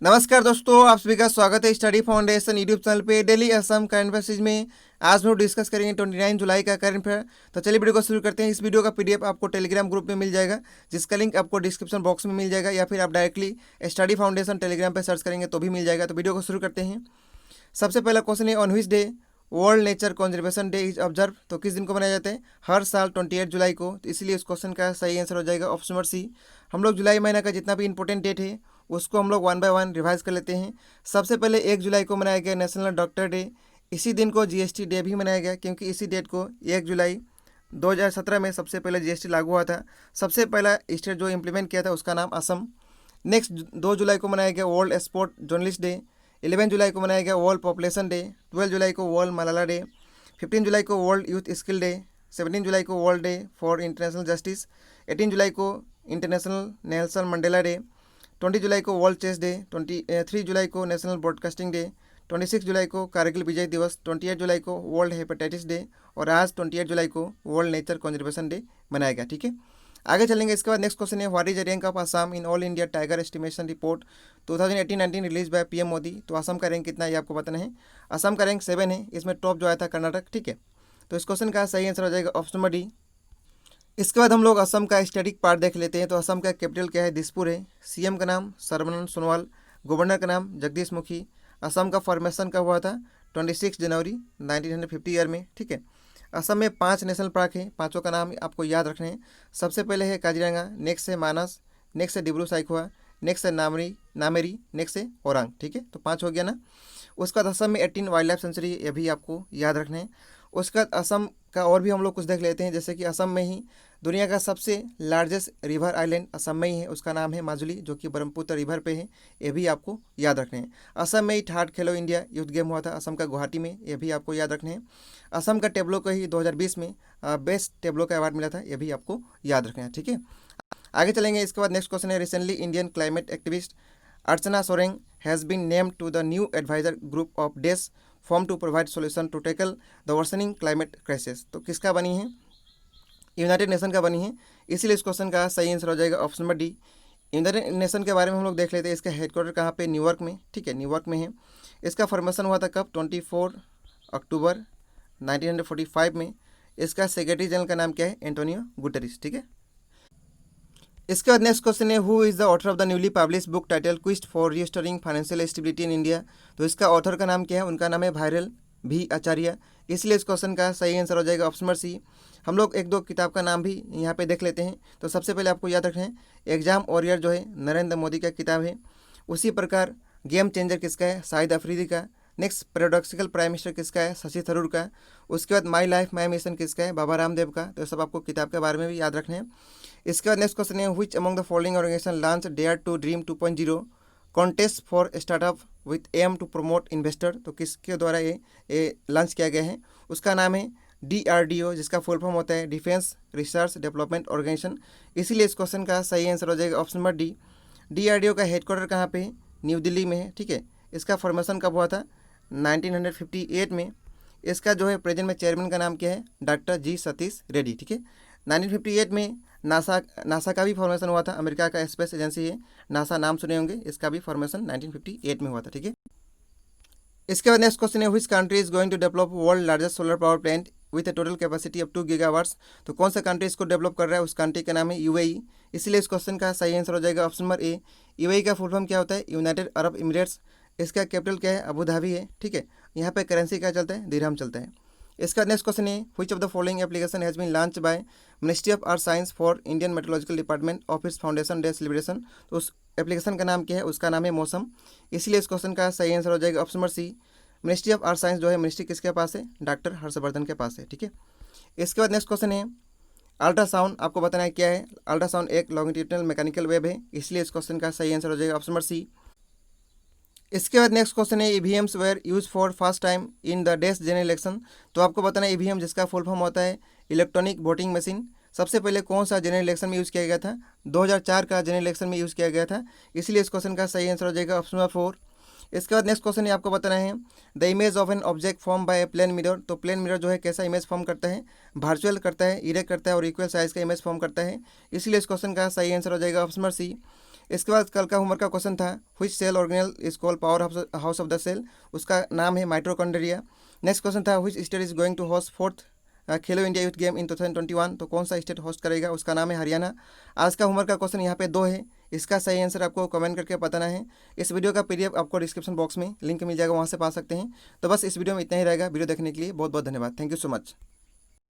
नमस्कार दोस्तों, आप सभी का स्वागत है स्टडी फाउंडेशन यूट्यूब चैनल पे डेली असम करंट अफेयर्स में। आज हम लोग डिस्कस करेंगे 29 जुलाई का करंट अफेयर। तो चलिए वीडियो को शुरू करते हैं। इस वीडियो का पीडीएफ आपको टेलीग्राम ग्रुप में मिल जाएगा, जिसका लिंक आपको डिस्क्रिप्शन बॉक्स में मिल जाएगा, या फिर आप डायरेक्टली स्टडी फाउंडेशन टेलीग्राम पर सर्च करेंगे तो भी मिल जाएगा। तो वीडियो को शुरू करते हैं। सबसे पहला क्वेश्चन है, on which day world nature conservation day is observe. तो किस दिन को मनाया जाता है? हर साल 28 जुलाई को। तो इसलिए इस क्वेश्चन का सही आंसर हो जाएगा ऑप्शन नंबर सी। हम लोग जुलाई महीना का जितना भी इंपॉर्टेंट डेट है उसको हम लोग 1 बाय 1 रिवाइज कर लेते हैं। सबसे पहले 1 जुलाई को मनाया गया नेशनल डॉक्टर डे। इसी दिन को जीएसटी डे भी मनाया गया, क्योंकि इसी डेट को 1 जुलाई 2017 में सबसे पहले जीएसटी लागू हुआ था। सबसे पहला स्टेट जो इम्प्लीमेंट किया था उसका नाम असम। नेक्स्ट 2 जुलाई को मनाया गया वर्ल्ड स्पोर्ट जर्नलिस्ट डे। 11 जुलाई को मनाया गया वर्ल्ड पॉपुलेशन डे। 12 जुलाई को वर्ल्ड मलाला डे। 15 जुलाई को वर्ल्ड यूथ स्किल डे। 17 जुलाई को world day for international justice. 18 जुलाई को इंटरनेशनल नेल्सन मंडेला डे। 20 जुलाई को वर्ल्ड चेस डे। 23 जुलाई को नेशनल ब्रॉडकास्टिंग डे। 26 जुलाई को कारगिल विजय दिवस। 28 जुलाई को वर्ल्ड हेपेटाइटिस डे। और आज 28 जुलाई को वर्ल्ड नेचर कंजर्वेशन डे मनाया गया। ठीक है, आगे चलेंगे। इसके बाद नेक्स्ट क्वेश्चन है, what is the rank of Assam in all India tiger estimation report 2018-19 release by PM Modi. तो असम का रैंक कितना है ये आपको बताना है। असम का रैंक 7 है। इसमें टॉप जो आया था कर्नाटक। ठीक है, तो इस क्वेश्चन का सही आंसर हो जाएगा ऑप्शन नंबर डी। इसके बाद हम लोग असम का स्टैटिक पार्ट देख लेते हैं। तो असम का कैपिटल क्या है? दिसपुर है। सीएम का नाम सर्बानंद सोनोवाल। गवर्नर का नाम जगदीश मुखी। असम का फॉर्मेशन कब हुआ था? 26 जनवरी 1950 ईयर में। ठीक है, असम में 5 नेशनल पार्क हैं। पांचों का नाम आपको याद रखने हैं। सबसे पहले है काजीरंगा, नेक्स्ट है मानस, नेक्स्ट है डिब्रू साइखोवा, नेक्स्ट है नामेरी, नेक्स्ट है ओरांग। ठीक है, तो 5 हो गया ना। उसके बाद असम में 18 वाइल्ड लाइफ सेंचुरी, ये भी आपको याद रखने हैं। उसके बाद असम का और भी हम लोग कुछ देख लेते हैं, जैसे कि असम में ही दुनिया का सबसे लार्जेस्ट रिवर आइलैंड असम में ही है। उसका नाम है माजुली, जो कि ब्रह्मपुत्र रिवर पे है। ये भी आपको याद रखने हैं। असम में ही थर्ड खेलो इंडिया यूथ गेम हुआ था, असम का गुवाहाटी में। ये भी आपको याद रखने हैं। असम का टेबलो को ही 2020 में बेस्ट टेबलो का अवार्ड मिला था। ये भी आपको याद रखना है। ठीक है, आगे चलेंगे। इसके बाद नेक्स्ट क्वेश्चन है, recently Indian climate activist Archana Soreng has been named to the new adviser group of डेस form to provide solution to tackle the worsening climate crisis. तो किसका बनी है? यूनाइटेड नेशन का बनी है। इसीलिए इस क्वेश्चन का सही आंसर हो जाएगा option number D. United nation के बारे में हम लोग देख लेते हैं। इसका हेडक्वार्टर कहाँ पे? न्यूयॉर्क में। ठीक है, न्यूयॉर्क में है। इसका फॉर्मेशन हुआ था कब? 24 अक्टूबर 1945 में। इसका सेक्रेटरी जनरल का नाम क्या है? Antonio Guterres. ठीक है, इसके बाद नेक्स्ट क्वेश्चन है, who is the author of the newly publish book title quest for restoring financial stability in India. तो इसका ऑथर का नाम क्या है? उनका नाम है वायरल भी आचार्य। इसलिए इस क्वेश्चन का सही आंसर हो जाएगा ऑप्शन नंबर सी। हम लोग 1-2 किताब का नाम भी यहाँ पे देख लेते हैं। तो सबसे पहले आपको याद रखना है, एग्जाम वॉरियर जो है नरेंद्र मोदी का किताब है। उसी प्रकार गेम चेंजर किसका है? शाहिद अफरीदी का। नेक्स्ट पैराडॉक्सिकल प्राइम मिनिस्टर किसका है? शशि थरूर का। उसके बाद माई लाइफ माई मिशन किसका है? बाबा रामदेव का। तो सब आपको किताब के बारे में भी याद रखना है। इसके बाद नेक्स्ट क्वेश्चन है, which among the following organization launch dare to dream 2.0 contest for startup with aim to promote investor. तो किसके द्वारा ये लॉन्च किया गया है? उसका नाम है DRDO, जिसका फुल फॉर्म होता है डिफेंस रिसर्च डेवलपमेंट ऑर्गेनाइजेशन। इसीलिए इस क्वेश्चन का सही आंसर हो जाएगा ऑप्शन नंबर डी। DRDO का हेडक्वार्टर कहाँ पे है? न्यू दिल्ली में है। ठीक है, इसका फॉर्मेशन कब हुआ था? 1958 में। इसका जो है प्रेजेंट में चेयरमैन का नाम क्या है? डॉक्टर जी सतीश रेड्डी। ठीक है, 1958 में नासा का भी फॉर्मेशन हुआ था। अमेरिका का स्पेस एजेंसी है नासा, नाम सुने होंगे। इसका भी फॉर्मेशन 1958 में हुआ था। ठीक है, इसके बाद नेक्स्ट क्वेश्चन है, which country is going to develop world largest solar power plant with a total capacity of 2 gigawatts. तो कौन सा कंट्री इसको डेवलप कर रहा है? उस कंट्री का नाम है UAE। इसलिए इस क्वेश्चन का सही आंसर हो जाएगा ऑप्शन नंबर ए। UAE का फुल फॉर्म क्या होता है? United Arab emirates. इसका कैपिटल क्या है? अबू धाबी है। ठीक है, यहाँ पे करेंसी क्या चलता है? दिरहम चलता है। इसका नेक्स्ट क्वेश्चन है, which of the following application has been launch by ministry of earth science for Indian metrological department of its foundation day celebration. तो उस एप्लीकेशन का नाम क्या है? उसका नाम है मौसम। इसलिए इस क्वेश्चन का सही आंसर हो जाएगा option number C. Ministry of earth science जो है, मिनिस्ट्री किसके पास है? डॉक्टर हर्षवर्धन के पास है। ठीक है, इसके बाद नेक्स्ट क्वेश्चन है, अल्ट्रासाउंड आपको बताना है क्या है। अल्ट्रासाउंड एक लॉन्गिट्यूडनल मैकेनिकल वेव है। इसलिए इस क्वेश्चन का सही आंसर हो जाएगा ऑप्शन नंबर सी। इसके बाद नेक्स्ट क्वेश्चन है, EVMs were use for first time in the डेस जनरल इलेक्शन। तो आपको बताना है ईवीएम, जिसका फुल फॉर्म होता है इलेक्ट्रॉनिक वोटिंग मशीन, सबसे पहले कौन सा जनरल इलेक्शन में यूज़ किया गया था? 2004 का जनरल इलेक्शन में यूज़ किया गया था। इसलिए इस क्वेश्चन का सही आंसर हो जाएगा ऑप्शन नंबर 4। इसके बाद नेक्स्ट क्वेश्चन है, आपको बताना है the image of an object form by a plane mirror. तो प्लेन मिरर जो है कैसा इमेज फॉर्म करता है? वर्चुअल करता है, इरेक्ट करता है और इक्वल साइज का इमेज फॉर्म करता है। इसलिए इस क्वेश्चन का सही आंसर हो जाएगा ऑप्शन नंबर सी। इसके बाद कल का होमवर्क का क्वेश्चन था which cell organelle is called power house of the cell, उसका नाम है माइटोकॉन्ड्रिया। नेक्स्ट क्वेश्चन था which state is going to host fourth Khelo India youth game in 2021, तो कौन सा स्टेट होस्ट करेगा, उसका नाम है हरियाणा। आज का होमवर्क का क्वेश्चन यहाँ पे 2 है, इसका सही आंसर आपको कमेंट करके बताना है। इस वीडियो का पीडीएफ आपको डिस्क्रिप्शन बॉक्स में लिंक मिल जाएगा, वहाँ से पा सकते हैं। तो बस इस वीडियो में इतना ही रहेगा। वीडियो देखने के लिए बहुत बहुत धन्यवाद। Thank you so much.